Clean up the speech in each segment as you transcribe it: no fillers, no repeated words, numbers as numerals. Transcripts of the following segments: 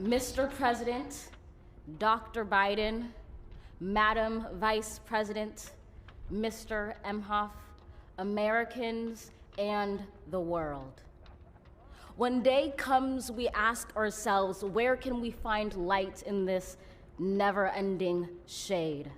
Mr. President, Dr. Biden, Madam Vice President, Mr. Emhoff, Americans, and the world. When day comes, we ask ourselves, where can we find light in this never-ending shade?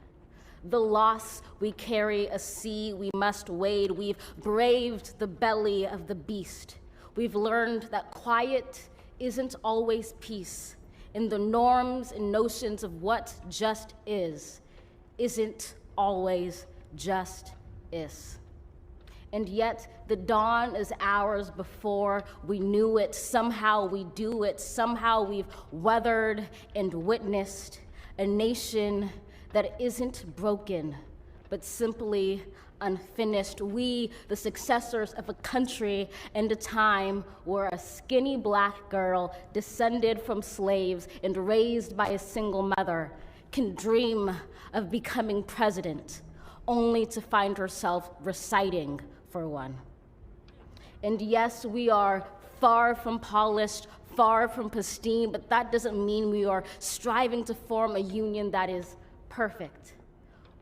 The loss we carry, a sea we must wade. We've braved the belly of the beast. We've learned that quiet isn't always peace, and the norms and notions of what just isn't always just is. And yet the dawn is ours before we knew it. Somehow we do it. Somehow we've weathered and witnessed a nation that isn't broken, but simply unfinished. We, the successors of a country and a time where a skinny black girl descended from slaves and raised by a single mother can dream of becoming president, only to find herself reciting for one. And yes, we are far from polished, far from pristine, but that doesn't mean we are striving to form a union that is perfect.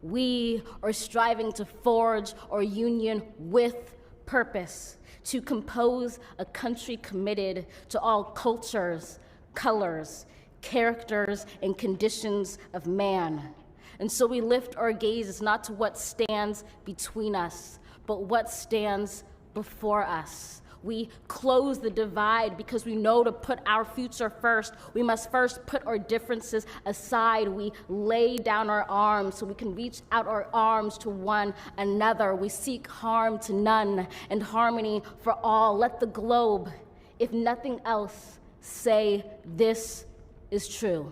We are striving to forge our union with purpose, to compose a country committed to all cultures, colors, characters, and conditions of man. And so we lift our gazes not to what stands between us, but what stands before us. We close the divide because we know to put our future first, we must first put our differences aside. We lay down our arms so we can reach out our arms to one another. We seek harm to none and harmony for all. Let the globe, if nothing else, say this is true.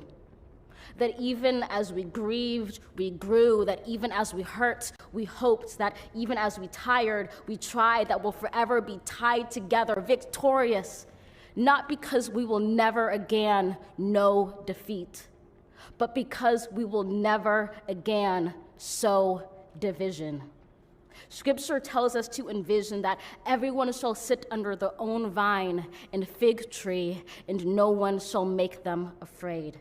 That even as we grieved, we grew, that even as we hurt, we hoped, that even as we tired, we tried, that we'll forever be tied together, victorious, not because we will never again know defeat, but because we will never again sow division. Scripture tells us to envision that everyone shall sit under their own vine and fig tree, and no one shall make them afraid.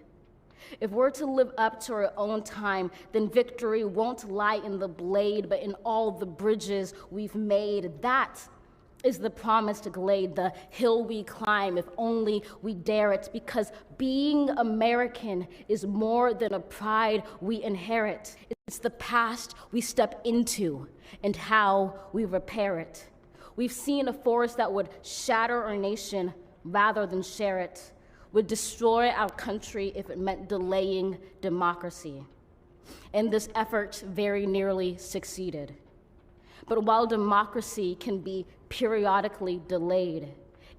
If we're to live up to our own time, then victory won't lie in the blade, but in all the bridges we've made. That is the promised glade, the hill we climb, if only we dare it, because being American is more than a pride we inherit. It's the past we step into and how we repair it. We've seen a force that would shatter our nation rather than share it, would destroy our country if it meant delaying democracy. And this effort very nearly succeeded. But while democracy can be periodically delayed,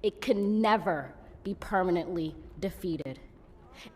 it can never be permanently defeated.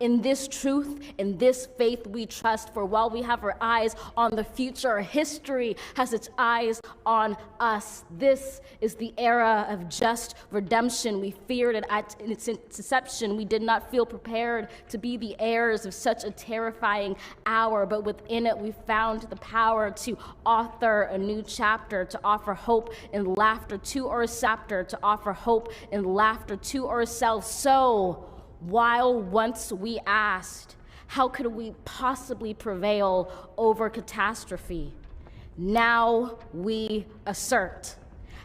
In this truth, in this faith we trust, for while we have our eyes on the future, history has its eyes on us. This is the era of just redemption. We feared it at its inception. We did not feel prepared to be the heirs of such a terrifying hour, but within it we found the power to author a new chapter, to offer hope and laughter to our scepter, to offer hope and laughter to ourselves. So, while once we asked, how could we possibly prevail over catastrophe? Now we assert,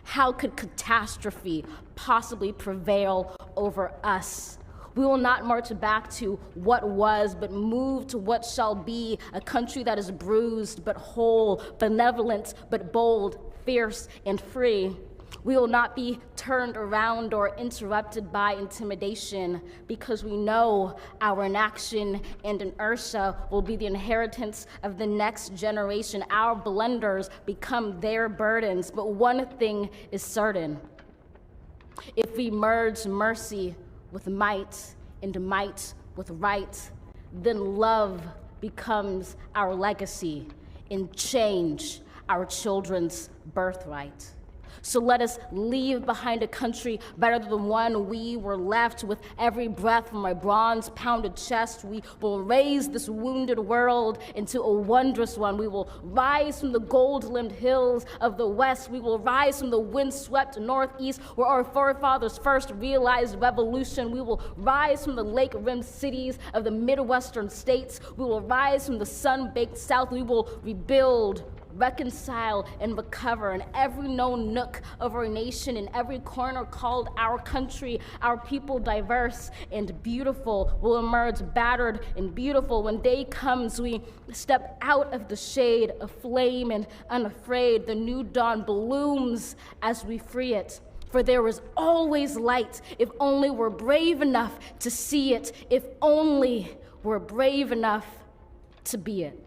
how could catastrophe possibly prevail over us? We will not march back to what was, but move to what shall be, a country that is bruised but whole, benevolent but bold, fierce and free. We will not be turned around or interrupted by intimidation, because we know our inaction and inertia will be the inheritance of the next generation. Our blunders become their burdens. But one thing is certain: if we merge mercy with might and might with right, then love becomes our legacy and change our children's birthright. So let us leave behind a country better than the one we were left. With every breath from my bronze-pounded chest, we will raise this wounded world into a wondrous one. We will rise from the gold-limbed hills of the West. We will rise from the wind-swept Northeast, where our forefathers first realized revolution. We will rise from the lake-rimmed cities of the Midwestern states. We will rise from the sun-baked South. We will rebuild, reconcile, and recover in every known nook of our nation, in every corner called our country. Our people, diverse and beautiful, will emerge battered and beautiful. When day comes, we step out of the shade, aflame and unafraid. The new dawn blooms as we free it. For there is always light, if only we're brave enough to see it, if only we're brave enough to be it.